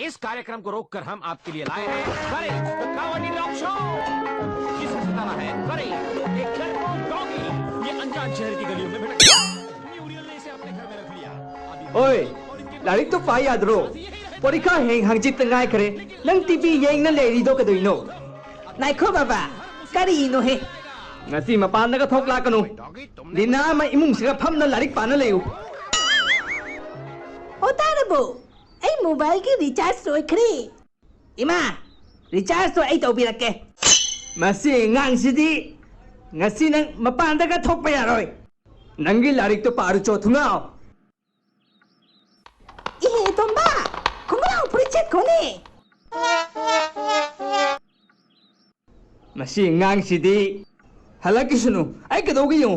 इस कार्यक्रम को रोककर हम आपके लिए लाए हैं करें द कावनी रॉक शो। जिसमें सितारा है करें एक डरपोक डॉगी। ये अनजान शहर की गलियों में भटक न्यूरियल ने इसे अपने घर में रख लिया। ओए लारिक तो पाई यादरो परीक्षा हेंग हंगजित तंगाई करे नंग टीवी येंग न लेरीदो कदोइनो नाइखो बाबा करीनो हे ngasi mapan naga thok la kanu dina ma imung siga pham na larik pa na leyu Otarabo ai mobile ki recharge soi khri ima recharge so ai to bi rakke masi ngang sidi ngasi nang mapan daga thok pa yaroi nangi larik to paru cho thunga ihe tomba khumrao purichet khone masi ngang sidi halakisunu ai ka dogi yo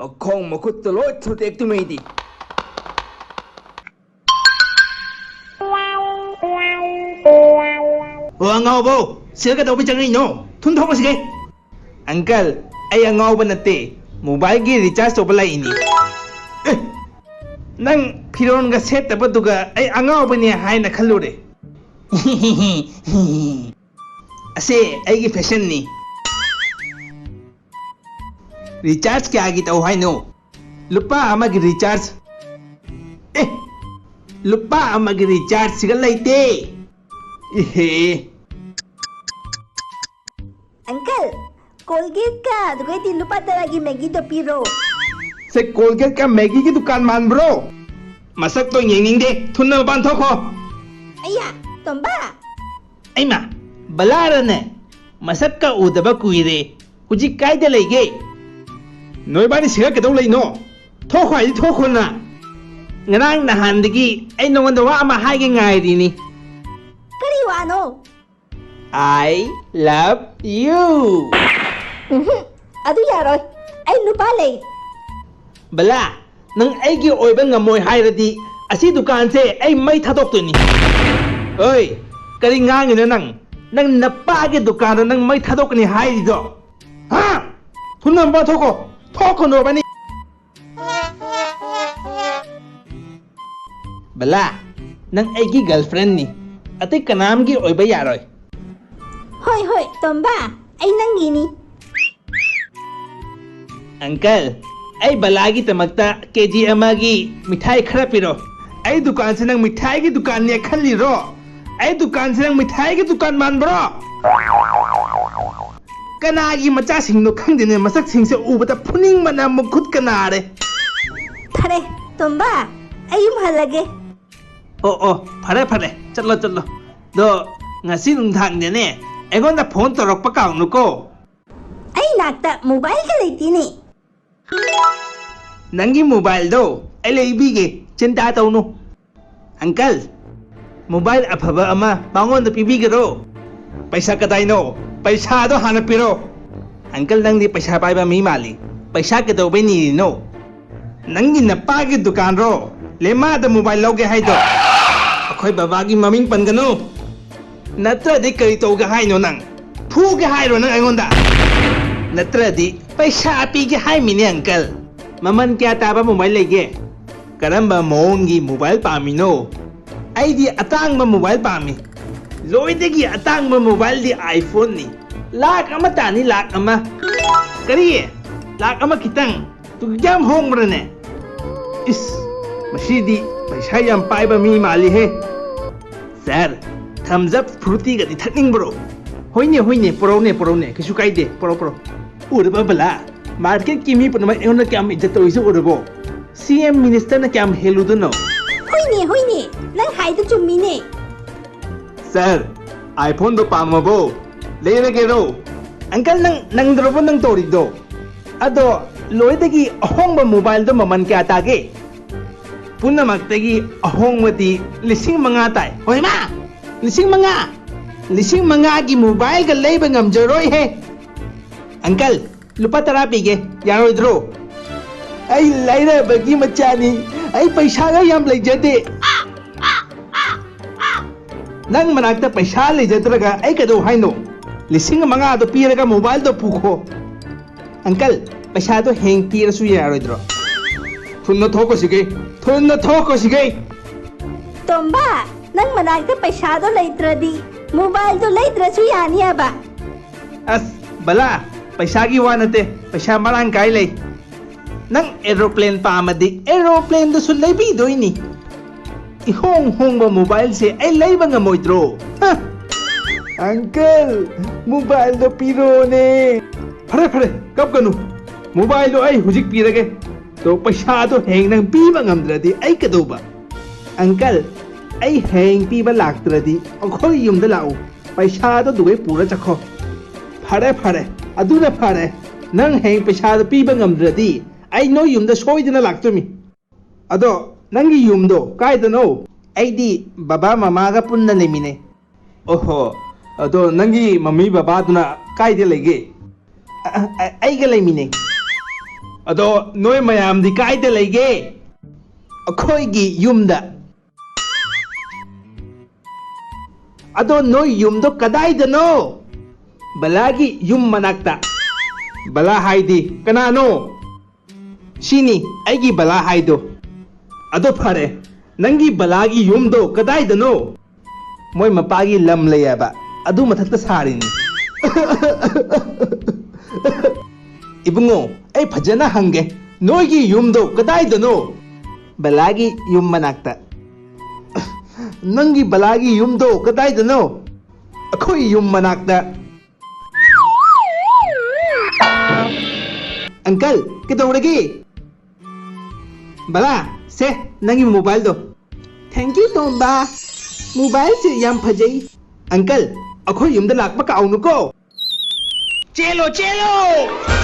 makhong makut to lo thudek tu meidi ngau bo sir ka dobi changai no thun thok sige uncle ai ngau ba nate mobile gi recharge to balai ini nang phiron ga set ta duga ai angau ba ne hai na khalure ase ai gi fashion ni recharge क्या आगे तो है no लुपा अमग recharge लुपा अमग recharge सिगल लाइटे इहे uncle colgate ka dugai tin lupa taragi maggi to piro से Colgate का Maggi की दुकान मान ब्रो मसक तो येंगिंग दे थुन्ना बांध थोको aya tomba आई मा बलारने मसक का उदबा कुइरे हुजी कायदे लेगे नोइबानी सिगा केदौ लेनो थोखो आई थोखो ना ngarang nahan digi ai nongon wa ama haige ngairi ni kari wano I love you adu yaroi ai lupa le bala nang aigi oiba ngamoi hairadi asi dukan se ai mai thadok to ni oi kari ngang ni nang napa ge dukan nang mai thadok ni hairi do ha thunam ba thoko thoko no bani bala nang aigi girlfriend ni atai kanam gi oiba yaroi hoi hoi tomba ai nangi ni uncle ai balagi tamakta kg amagi mithai khara piro ai dukan se nang mithai gi dukan ne khali ro ai dukan se nang mithai gi dukan man bro kanagi macha sing no khangdine masak sing se ubata phuning mana mukhut kanare thare tomba ai halage o phare phare challo challo do ngasi nung thang de ne egon da phone torok pa kaung nu ko ai nakta mobile ka leiti ni nangi mobile do ai leibi ge chinta tawnu uncle mobile afaba ama bangon da pibi ge ro paisa kadai no paisa do hana piro uncle nang di paisa pai ba mi mali paisa ke do be ni no nangi na pa ge dukan ro lema da mobile loge hai do akhoi baba gi maming pan gano natra di kai to ga hai no nang thu ge hai ro nang angon da natra di paisa pi ge hai mi ne uncle maman kya taba mobile lege karamba mongi mobile pamino ai di atang ma mobile pami loi de gi atang ma mobile di iphone ni lak ama tani lak ama kari lak ama kitang tu jam hong brane is masidi paisa yam pai ba mi mali he sir thumbs up fruity ga di thakning bro hoine pro ne kisu kai de pro urba bala market kimi pun mai ona kyam ijat to isu urbo cm minister na kyam helu do no hoine nang hai du chummi ne sir iphone do pamabo leire ge ro uncle nang drobo nang tori do ado loi de gi ahong ba mobile do maman kya ta ge punna mak de gi ahong mati lising manga tai hoi ma lising manga gi mobile ga leiba ngam joroi he uncle lupa tara pige yaroidro ai laira bagi machani ai paisa ga yam leijade nang manakta paisa leijadraga ai kado haino lising manga do piraga mobile do pukho uncle paisa do heng tira su yaroidro thunna thoko sige tomba ꯅꯪ ꯃꯅꯥꯛꯇ ꯄꯩꯁꯥꯗꯣ ꯂꯩꯇ꯭ꯔꯗꯤ ꯃꯣꯕꯥꯏꯜꯗꯣ ꯂꯩꯗ꯭ꯔꯁꯨ ꯌꯥꯅꯤꯕ ꯑꯁ ꯕꯂꯥ ꯄꯩꯁꯥꯒꯤ ꯋꯥ ꯅꯠꯇꯦ ꯄꯩꯁꯥ ꯃꯔꯥꯡ ꯀꯥꯏ ꯂꯩ ꯅꯪ ꯑꯦꯔꯣꯄ꯭ꯂꯦꯟ ꯄꯥꯝꯃꯗꯤ ꯑꯦꯔꯣꯄ꯭ꯂꯦꯟꯗꯨꯁꯨ ꯂꯩꯕꯤꯗꯣꯏꯅꯤ इहोंग होंग मोबाइल से ऐ लेबा ngमोइद्रो अंकल मोबाइल दो पीरोने फरे फरे कब कनु मोबाइल दो ऐ हुजिक पीरगे तो पैसा दो हेंग नंग पीबा ngमद्रदि ऐ कदोबा अंकल ऐ हेंग पीबा लाक्त्रदि अखोय युमदा लाउ पैसा दो दुगे पूरा चखो फरे फरे अदुना फरे नंग हेंग पैसा दो पीबा ngमद्रदि ऐ नो युमदा सोइदना लाक्तोमि अदो नंगी युमदो कायदनो ऐदी बाबा मामागा पुन्ना लेमिने ओहो अदो नंगी मम्मी बाबा दुना कायदे लेगे ऐगा लेमिने अदो नोय मयामदी कायदे लेगे अखोयगी युमदा अदो नोय युमदो कदाइदनो बलागी युम मनाक्ता बला हाइदी कनानो सिनी ऐगी बला हाइदो अदो फरे नंगी बलागी युमदो कदाइदनो मोय मपागी लम लेयाबा अदु मथक्ता सारिनी इबुंगो ऐ फजना हंगे नोयगी युमदो कदाइदनो बलागी युम मनाक्ता नंगी बलागी युमदो कदाइदनो अखोय युम मनाक्ता अंकल किदौरगी बला से नंगी मोबाइल दो थैंक यू तोंबा मोबाइल से याम फजई अंकल अखोय युमदा लाकपा काउनुको चेलो चेलो